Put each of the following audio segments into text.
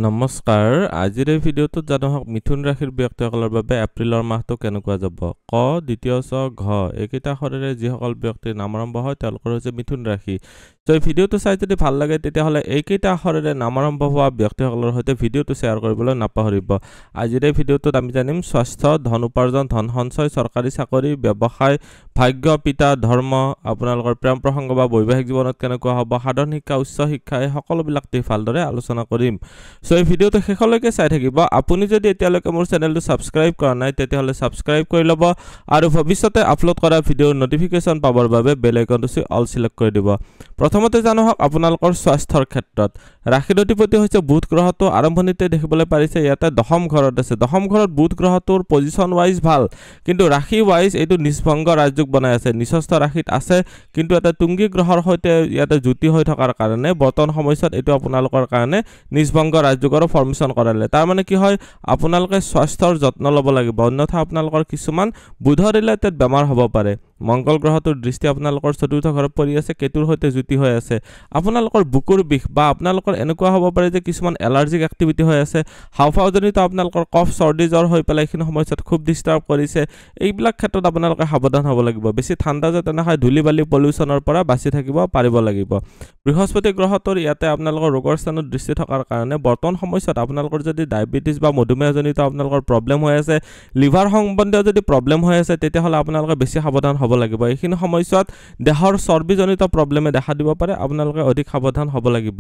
নমস্কাৰ আজিৰ এই ভিডিঅ'টোত জানোহক মিথুন ৰাশিৰ ব্যক্তিসকলৰ বাবে এপ্ৰিলৰ মাহটো কেনেকুৱা যাব ক দ্বিতীয় ছ ঘ এইকেইটা আখৰেৰে যিসকল ব্যক্তিৰ নাম আৰম্ভ হয় তেওঁলোকৰ হৈছে মিথুন ৰাশি তো এই ভিডিঅ'টো চাই যদি ভাল লাগে তেতিয়াহ'লে এইকেইটা আখৰেৰে নাম আৰম্ভ হোৱা ব্যক্তিসকলৰ সৈতে ভিডিঅ'টো শ্বেয়াৰ কৰিবলৈ নাপাহৰিব আজিৰ এই ভিডিঅ'টোত আমি জানিম স্বাস্থ্য ধন উপাৰ্জন ধন সঞ্চয় চৰকাৰী চাকৰি ব্যৱসায় ভাগ্য পিতা ধৰ্ম আপোনালোকৰ প্ৰেম প্ৰসংগ বা বৈবাহিক জীৱনত কেনেকুৱা হ'ব সাধাৰণ শিক্ষা উচ্চ শিক্ষা এই সকলোবিলাক দিশ ভালদৰে আলোচনা কৰিম সো এই ভিডিওটো শেষলৈকে চাই থাকিব আপুনি যদি এতিয়ালৈকে মোৰ চেনেলটো সাবস্ক্ৰাইব কৰা নাই তেতিয়াহ'লে সাবস্ক্ৰাইব কৰি ল'ব আৰু ভৱিষ্যতে আপলোড কৰা ভিডিওৰ নটিফিকেশন পাবৰ বাবে বেল আইকনটো অল সিলেক্ট কৰি দিব প্ৰথমতে জানোহক আপোনালোকৰ স্বাস্থ্যৰ ক্ষেত্ৰত ৰাশিৰ অধিপতি হৈছে বুধ গ্ৰহটো আৰম্ভণিতে দেখিবলৈ পাৰিছে ইয়াতে দশম ঘৰত আছে দশম ঘৰত বুধ গ্ৰহটোৰ পজিশন ওয়াইজ ভাল কিন্তু ৰাশি ওয়াইজ এইটো নিষ্ভংগ ৰাজযোগ বনাই আছে নিষস্থ ৰাশিত আছে কিন্তু এটা তুংগী গ্ৰহৰ সৈতে ইয়াতে যুতি হৈ থকাৰ কাৰণে বৰ্তমান সময়ত এইটো আপোনালোকৰ কাৰণে নিষ্ভংগ ৰাজযোগৰ ফৰ্মেশন কৰালে তাৰ মানে কি হয় আপোনালোকে স্বাস্থ্যৰ যত্ন ল'ব লাগিব অন্যথা আপোনালোকৰ কিছুমান বুধৰ ৰিলেটেড বেমাৰ হ'ব পাৰে মংগল গ্ৰহটোৰ দৃষ্টি আপোনালোকৰ চতুৰ্থ ঘৰত পৰি আছে কেতুৰ সৈতে যুতি হৈ আছে আপোনালোকৰ বুকুৰ বিষ বা আপোনালোকৰ এনেকুৱা হ'ব পাৰে যে কিছুমান এলাৰ্জিক এক্টিভিটি হৈ আছে হাওফাওজনিত আপোনালোকৰ কফ চৰ্দি জ্বৰ হৈ পেলাই এইখিনি সময়ত খুব ডিস্টাৰ্ব কৰিছে এইবিলাক ক্ষেত্ৰত আপোনালোকে সাৱধান হ'ব লাগিব বেছি ঠাণ্ডা যাতে নহয় ধূলি বালি পলিউশনৰ পৰা বাচি থাকিব পাৰিব লাগিব বৃহস্পতি গ্ৰহটোৰ ইয়াতে আপোনালোকৰ ৰোগৰ স্থানত দৃষ্টি থকাৰ কাৰণে বৰ্তমান সময়ত আপোনালোকৰ যদি ডায়াবেটিস বা মধুমেহজনিত আপোনালোকৰ প্ৰবলেম হৈ আছে লিভাৰ সম্বন্ধীয় যদি প্ৰবলেম হৈ আছে তেতিয়াহ'লে আপোনালোকে বেছি সাৱধান হ'ব লাগিব এইখিনি সময়ত দেহৰ চৰ্বিজনিত প্ৰবলেমে দেখা দিব পাৰে আপোনালোকে অধিক সাৱধান হ'ব লাগিব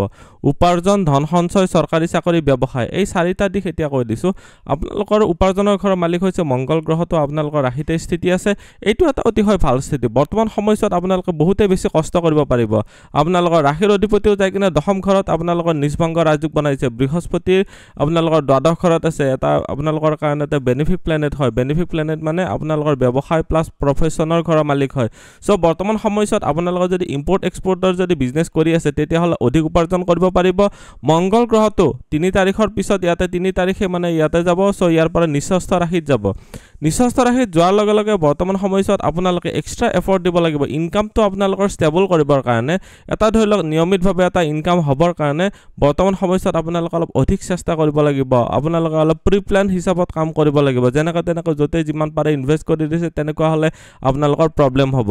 উপাৰ্জন ধন সঞ্চয় চৰকাৰী চাকৰি ব্যৱসায় এই চাৰিটা দিশ এতিয়া কৈ দিছো আপোনালোকৰ উপাৰ্জনৰ ঘৰৰ মালিক হৈছে মংগল গ্ৰহটো আপোনালোকৰ ৰাশিতে স্থিতি আছে এইটো এটা অতি হয় ভাল স্থিতি বৰ্তমান সময়ত আপোনালোকে বহুতে বেছি কষ্ট কৰিব পাৰিব আপোনালোকৰ ৰাশিৰ অধিপতিও যায় কিনে দশম ঘৰত আপোনালোকৰ নিষ্ভংগ ৰাজযোগ বনাইছে বৃহস্পতিৰ আপোনালোকৰ দ্বাদশ ঘৰত আছে এটা আপোনালোকৰ কাৰণে এটা বেনিফিক প্লেনেট হয় বেনিফিক প্লেনেট মানে আপোনালোকৰ ব্যৱসায় প্লাস প্ৰফেশনৰ ঘৰৰ মালিক হয় সো বৰ্তমান সময়ত আপোনালোকৰ যদি ইম্পৰ্ট এক্সপৰ্টৰ যদি বিজনেস কৰি আছে তেতিয়াহ'লে অধিক উপাৰ্জন কৰিব পাৰিব মংগল গ্ৰহটো 3 তাৰিখৰ পিছত ইয়াতে 3 তাৰিখে মানে ইয়াতে যাব সো ইয়াৰ পৰা নিষস্থ ৰাশিত যাব নিষস্থ ৰাশিত যোৱাৰ লগে লগে বৰ্তমান সময়ত আপোনালোকে এক্সট্ৰা এফৰ্ট দিব লাগিব ইনকামটো আপোনালোকৰ ষ্টেবল কৰিবৰ কাৰণে এটা ধৰি লওক নিয়মিতভাৱে এটা ইনকাম হ'বৰ কাৰণে বৰ্তমান সময়ত আপোনালোকে অলপ অধিক চেষ্টা কৰিব লাগিব আপোনালোকে অলপ প্ৰি প্ল্যান হিচাপত কাম কৰিব লাগিব যেনেকৈ তেনেকৈ যতে যিমান পাৰে ইনভেষ্ট কৰি দিছে তেনেকুৱা হলে আপোনালোকৰ প্ৰবলেম হ'ব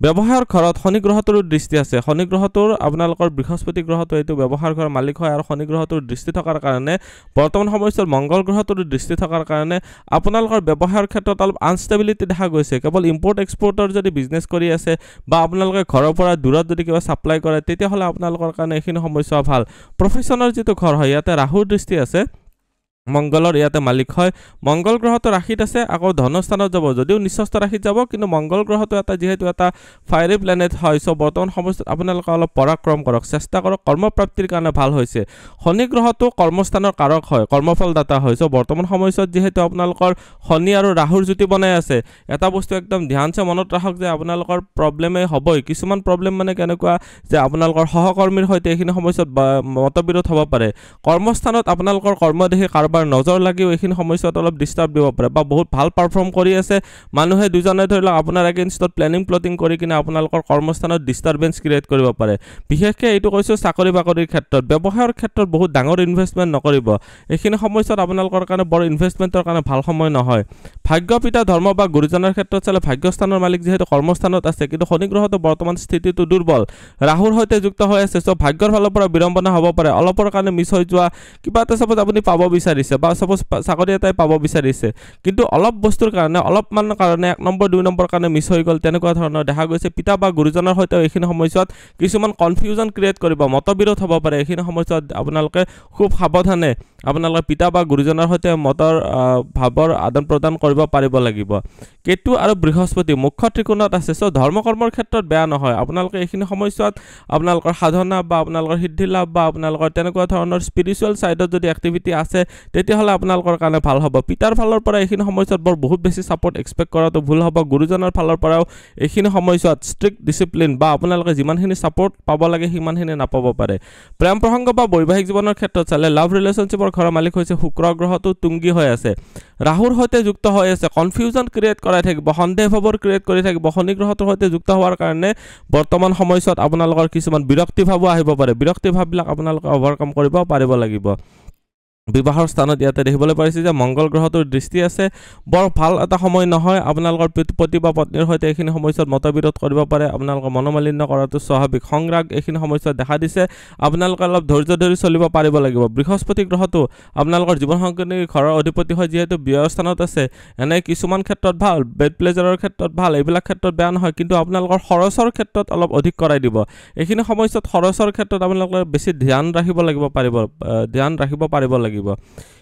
ব্যৱসায়ৰ ঘৰত শনি গ্ৰহটোৰ দৃষ্টি আছে শনি গ্ৰহটোৰ আপোনালোকৰ বৃহস্পতি গ্ৰহটো এইটো ব্যৱসায়ৰ ঘৰৰ মালিক হয় আৰু শনি গ্ৰহটোৰ দৃষ্টি থকাৰ কাৰণে বৰ্তমান সময়ত মংগল গ্ৰহটোৰ দৃষ্টি থকাৰ কাৰণে আপোনালোকৰ ব্যৱসায়ৰ ক্ষেত্ৰত অলপ আনষ্টেবিলিটি দেখা গৈছে কেৱল ইম্পৰ্ট এক্সপৰ্টৰ যদি বিজনেস কৰি আছে বা আপোনালোকে ঘৰৰ পৰা দূৰত যদি কিবা সাপ্লাই কৰে তেতিয়াহ'লে আপোনালোকৰ কাৰণে এইখিনি সমস্যা ভাল প্ৰফেশনৰ যেটো ঘৰ হয় ইয়াতে ৰাহুৰ দৃষ্টি আছে মংগলৰ ইয়াতে মালিক হয় মংগল গ্ৰহটো ৰাশিত আছে আকৌ ধনস্থানত যাব যদিও নিষস্থ ৰাশিত যাব কিন্তু মংগল গ্ৰহটো এটা যেহেতু এটা ফায়াৰি প্লেনেট হয় সো বৰ্তমান সময়ত আপোনালোকে অলপ পৰাক্ৰম কৰক চেষ্টা কৰক কৰ্মপ্ৰাপ্তিৰ কাৰণে ভাল হৈছে শনি গ্ৰহটো কৰ্মস্থানৰ কাৰক হয় কৰ্মফলদাতা হয় সো বৰ্তমান সময়ত যেহেতু আপোনালোকৰ শনি আৰু ৰাহুৰ যুতি বনাই আছে এটা বস্তু একদম ধ্যানছে মনত ৰাখক যে আপোনালোকৰ প্ৰবলেমে হ'বই কিছুমান প্ৰবলেম মানে কেনেকুৱা যে আপোনালোকৰ সহকৰ্মীৰ সৈতে এইখিনি সময়ত মতবিৰোধ হ'ব পাৰে কৰ্মস্থানত আপোনালোকৰ কৰ্মদেহী বাৰ নজৰ লাগিও এইখিনি সময়ত অলপ ডিস্টাৰ্ব দিব পাৰে বা বহুত ভাল পাৰফৰ্ম কৰি আছে মানুহে দুজনে ধৰি লওক আপোনাৰ এগেইনষ্টত প্ল্যানিং প্লটিং কৰি কিনে আপোনালোকৰ কৰ্মস্থানত ডিস্টাৰবেন্স ক্ৰিয়েট কৰিব পাৰে বিশেষকৈ এইটো কৈছো চাকৰি বাকৰিৰ ক্ষেত্ৰত ব্যৱসায়ৰ ক্ষেত্ৰত বহুত ডাঙৰ ইনভেষ্টমেন্ট নকৰিব এইখিনি সময়ত আপোনালোকৰ কাৰণে বৰ ইনভেষ্টমেন্টৰ কাৰণে ভাল সময় নহয় ভাগ্য পিতা ধৰ্ম বা গুৰুজনৰ ক্ষেত্ৰত চালে ভাগ্যস্থানৰ মালিক যেহেতু কৰ্মস্থানত আছে কিন্তু শনি গ্ৰহটো বৰ্তমান স্থিতিটো দুৰ্বল ৰাহুৰ সৈতে যুক্ত হৈ আছে সো ভাগ্যৰ ফালৰ পৰা বিৰম্বনা হ'ব পাৰে অলপৰ কাৰণে মিছ হৈ যোৱা কিবা এটা সপোজ আপুনি পাব বিচাৰিছে বা সপোজ চাকৰি এটাই পাব বিচাৰিছে কিন্তু অলপ বস্তুৰ কাৰণে অলপমান কাৰণে 1 নম্বৰ 2 নম্বৰ কাৰণে মিছ হৈ গল তেনেকুৱা ধৰণৰ দেখা গৈছে পিতা বা গুৰুজনৰ সৈতে এইখিনি সময়ত কিছুমান কনফিউজন ক্ৰিয়েট কৰিব মতবিৰোধ হ'ব পাৰে এইখিনি সময়ত আপোনালোকে খুব সাৱধানে আপোনালোকৰ পিতা বা গুৰুজনৰ সৈতে মতৰ ভাৱৰ আদান প্ৰদান কৰিব পাৰিব লাগিব কেতু আৰু বৃহস্পতি মুখ্য ত্ৰিকোণত আছে সো ধৰ্ম কৰ্মৰ ক্ষেত্ৰত বেয়া নহয় আপোনালোকে এইখিনি সময়ত আপোনালোকৰ সাধনা বা আপোনালোকৰ সিদ্ধি লাভ বা আপোনালোকৰ তেনেকুৱা ধৰণৰ স্পিৰিচুৱেল সাইডত যদি এক্টিভিটি আছে তেতিয়াহ'লে আপোনালোকৰ কাৰণে ভাল হ'ব পিতাৰ ফালৰ পৰা এইখিনি সময়ত বৰ বহুত বেছি সাপোৰ্ট এক্সপেক্ট কৰাটো ভুল হ'ব গুৰুজনৰ ফালৰ পৰাও এইখিনি সময়ত ষ্ট্ৰিক্ট ডিসিপ্লিন বা আপোনালোকে যিমানখিনি সাপোৰ্ট পাব লাগে সিমানখিনি নাপাব পাৰে প্ৰেম প্ৰসংগ বা বৈবাহিক জীৱনৰ ক্ষেত্ৰত চালে লাভ ৰিলেশনশ্বিপৰ ঘৰৰ মালিক হৈছে শুক্ৰ গ্ৰহটো তুংগী হৈ আছে ৰাহুৰ সৈতে যুক্ত হৈ আছে কনফিউজন ক্ৰিয়েট কৰাই থাকিব সন্দেহ ভাৱৰ ক্ৰিয়েট কৰি থাকিব শনি গ্ৰহটোৰ সৈতে যুক্ত হোৱাৰ কাৰণে বৰ্তমান সময়ত আপোনালোকৰ কিছুমান বিৰক্তি ভাৱ আহিব পাৰে বিৰক্তি ভাৱবিলাক আপোনালোকে ওভাৰকাম কৰিব পাৰিব লাগিব বিবাহৰ স্থানত ইয়াতে দেখিবলৈ পাৰিছে যে মংগল গ্ৰহটোৰ দৃষ্টি আছে বৰ ভাল এটা সময় নহয় আপোনালোকৰ পতি বা পত্নীৰ সৈতে এইখিনি সময়ছোৱাত মতবিৰোধ কৰিব পাৰে আপোনালোকৰ মনোমালিন্য কৰাটো স্বাভাৱিক সংৰাগ এইখিনি সময়ছোৱাত দেখা দিছে আপোনালোকে অলপ ধৈৰ্য ধৰি চলিব পাৰিব লাগিব বৃহস্পতি গ্ৰহটো আপোনালোকৰ জীৱন সংগিনী ঘৰৰ অধিপতি হয় যিহেতু ব্যয় স্থানত আছে এনে কিছুমান ক্ষেত্ৰত ভাল বেড প্লেজাৰৰ ক্ষেত্ৰত ভাল এইবিলাক ক্ষেত্ৰত বেয়া নহয় কিন্তু আপোনালোকৰ খৰচৰ ক্ষেত্ৰত অলপ অধিক কৰাই দিব এইখিনি সময়ছোৱাত খৰচৰ ক্ষেত্ৰত আপোনালোকে বেছি ধ্যান ৰাখিব পাৰিব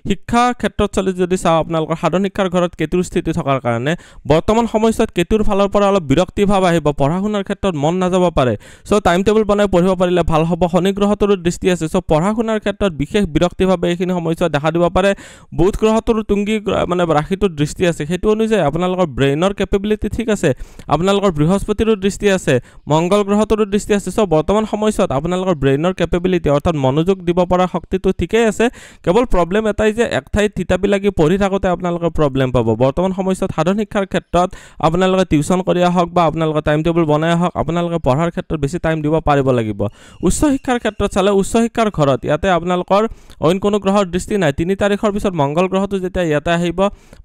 শিক্ষা ক্ষেত্ৰত চলি যদি চাওঁ আপোনালোকৰ সাধাৰণ শিক্ষাৰ ঘৰত কেতুৰ স্থিতি থকাৰ কাৰণে বৰ্তমান সময়ছোৱাত কেতুৰ ফালৰ পৰা অলপ বিৰক্তি ভাৱ আহিব পঢ়া শুনাৰ ক্ষেত্ৰত মন নাযাব পাৰে সো টাইম টেবুল বনাই পঢ়িব পাৰিলে ভাল হ'ব শনি গ্ৰহটোৰ দৃষ্টি আছে সো পঢ়া শুনাৰ ক্ষেত্ৰত বিশেষ বিৰক্তি ভাৱে এইখিনি সময়ছোৱাত দেখা দিব পাৰে বুধ গ্ৰহটোৰ তুংগী মানে ৰাশিটোৰ দৃষ্টি আছে সেইটো অনুযায়ী আপোনালোকৰ ব্ৰেইনৰ কেপেবিলিটি ঠিক আছে আপোনালোকৰ বৃহস্পতিৰো দৃষ্টি আছে মংগল গ্ৰহটোৰ দৃষ্টি আছে সো বৰ্তমান সময়ছোৱাত আপোনালোকৰ ব্ৰেইনৰ কেপেবিলিটি অৰ্থাৎ মনোযোগ দিব পৰা শক্তিটো ঠিকই আছে কেৱল প্ৰবলেম এটাই যে এক ঠাইত থিতাপি লাগি পঢ়ি থাকোতে আপোনালোকৰ প্ৰবলেম পাব বৰ্তমান সময়ছোৱাত সাধাৰণ শিক্ষাৰ ক্ষেত্ৰত আপোনালোকে টিউচন কৰি আহক বা আপোনালোকে টাইম টেবুল বনাই আহক আপোনালোকে পঢ়াৰ ক্ষেত্ৰত বেছি টাইম দিব পাৰিব লাগিব উচ্চ শিক্ষাৰ ক্ষেত্ৰত চালে উচ্চ শিক্ষাৰ ঘৰত ইয়াতে আপোনালোকৰ অইন কোনো গ্ৰহৰ দৃষ্টি নাই 3 তাৰিখৰ পিছত মংগল গ্ৰহটো যেতিয়া ইয়াতে আহিব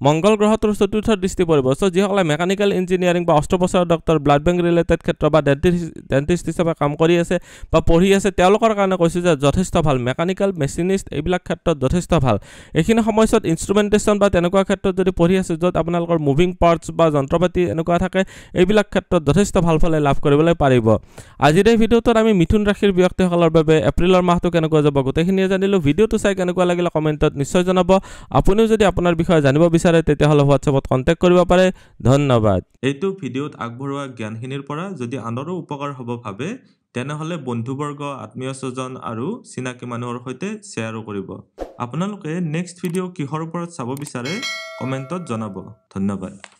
মংগল গ্ৰহটোৰ চতুৰ্থ দৃষ্টি পৰিব সো যিসকলে মেকানিকেল ইঞ্জিনিয়াৰিং বা অস্ত্ৰোপচাৰ ডক্টৰ ব্লাড বেংক ৰিলেটেড ক্ষেত্ৰ বা ডেন্টিষ্ট হিচাপে কাম কৰি আছে বা পঢ়ি আছে তেওঁলোকৰ কাৰণে কৈছো যে যথেষ্ট ভাল মেকানিকেল মেচিনিষ্ট এইবিলাক ক্ষেত্ৰত যথেষ্ট ভাল এইখিনি সময়ছোৱাত ইনষ্ট্ৰুমেন্টেশন বা তেনেকুৱা ক্ষেত্ৰত যদি পঢ়ি আছে য'ত আপোনালোকৰ মুভিং পাৰ্টস বা যন্ত্ৰপাতি এনেকুৱা থাকে এইবিলাক ক্ষেত্ৰত যথেষ্ট ভাল ফল লাভ কৰিবলৈ পাৰিব আজিৰ এই ভিডিঅ'টোত আমি মিথুন ৰাশিৰ ব্যক্তিসকলৰ বাবে এপ্ৰিলৰ মাহটো কেনেকুৱা যাব গোটেইখিনি জানিলো ভিডিঅ'টো চাই কেনেকুৱা লাগিলে কমেন্টত নিশ্চয় জনাব আপুনিও যদি আপোনাৰ বিষয়ে জানিব বিচাৰে তেতিয়াহ'লে হোৱাটছএপত কন্টাক্ট কৰিব পাৰে ধন্যবাদ এইটো ভিডিঅ'ত আগবঢ়োৱা জ্ঞানখিনিৰ পৰা যদি আনৰো উপকাৰ হ'ব ভাবে তেনেহলে বন্ধুবৰ্গ আত্মীয় স্বজন আৰু চিনাকি মানুহৰ সৈতে শ্বেয়াৰো কৰিব আপোনালোকে নেক্সট ভিডিঅ' কিহৰ ওপৰত চাব বিচাৰে কমেন্টত জনাব ধন্যবাদ